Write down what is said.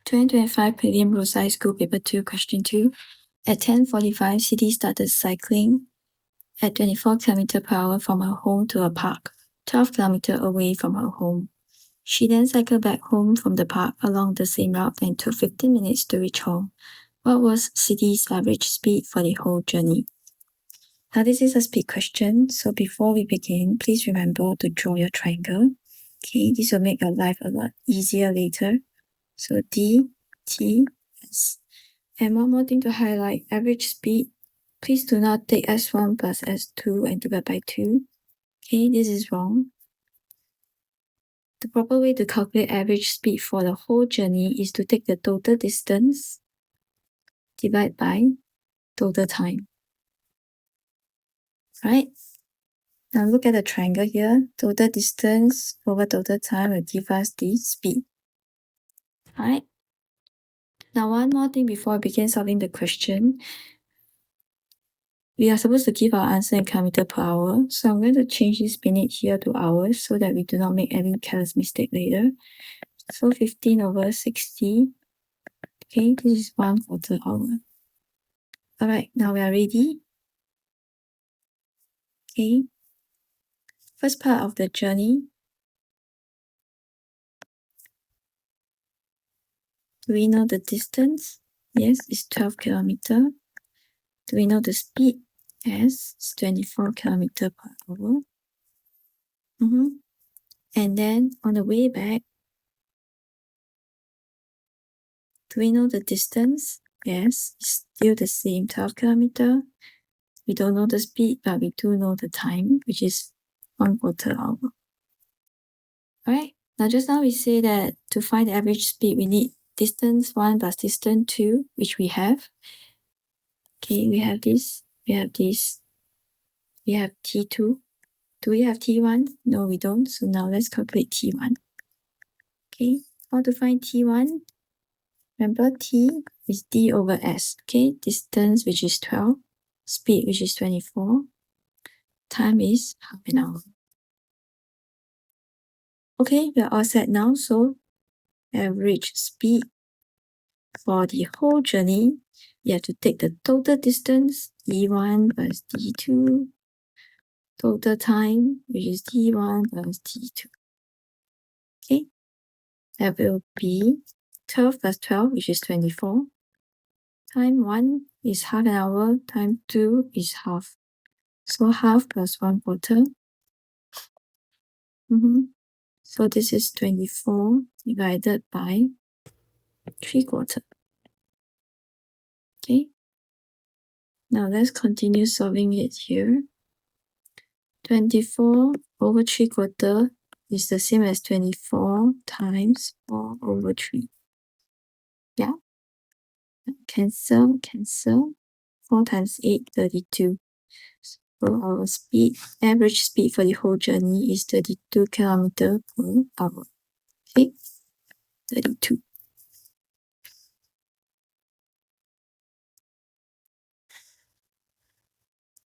2025 Prelim RS School Paper 2, Question 2. At 10:45, Siti started cycling at 24 km per hour from her home to a park, 12 km away from her home. She then cycled back home from the park along the same route and took 15 minutes to reach home. What was Siti's average speed for the whole journey? Now this is a speed question, so before we begin, please remember to draw your triangle. Okay, this will make your life a lot easier later. So D, T, S. And one more thing to highlight, average speed. Please do not take S1 plus S2 and divide by 2. Okay, this is wrong. The proper way to calculate average speed for the whole journey is to take the total distance, divide by total time. Right? Now look at the triangle here. Total distance over total time will give us the speed. Alright? Now one more thing before I begin solving the question. We are supposed to give our answer in kilometer per hour. So I'm going to change this minute here to hours so that we do not make any careless mistake later. So 15 over 60. Okay, this is 1/4 hour. Alright, now we are ready. Okay. First part of the journey. Do we know the distance? Yes, it's 12 km. Do we know the speed? Yes, it's 24 km per hour. And then on the way back, do we know the distance? Yes, it's still the same, 12 km. We don't know the speed, but we do know the time, which is 1/4 hour. Alright, now just now we say that to find the average speed, we need distance 1 plus distance 2, which we have. Okay, we have this, we have this, we have T2. Do we have T1? No, we don't. So now let's calculate T1. Okay, how to find T1? Remember, T is D over S. Okay, distance, which is 12. Speed, which is 24. Time is half an hour. Okay, we're all set now. So average speed for the whole journey, you have to take the total distance, D1 plus D2. Total time, which is D1 plus D2. Okay, that will be 12 plus 12, which is 24. Time 1 is half an hour, time 2 is half. So half plus 1/4. So this is 24 divided by 3/4. Okay. Now let's continue solving it here. 24 over 3/4 is the same as 24 times 4 over 3. Yeah. Cancel. 4 times 8, 32. So our speed, average speed for the whole journey is 32 km per hour. Okay, 32.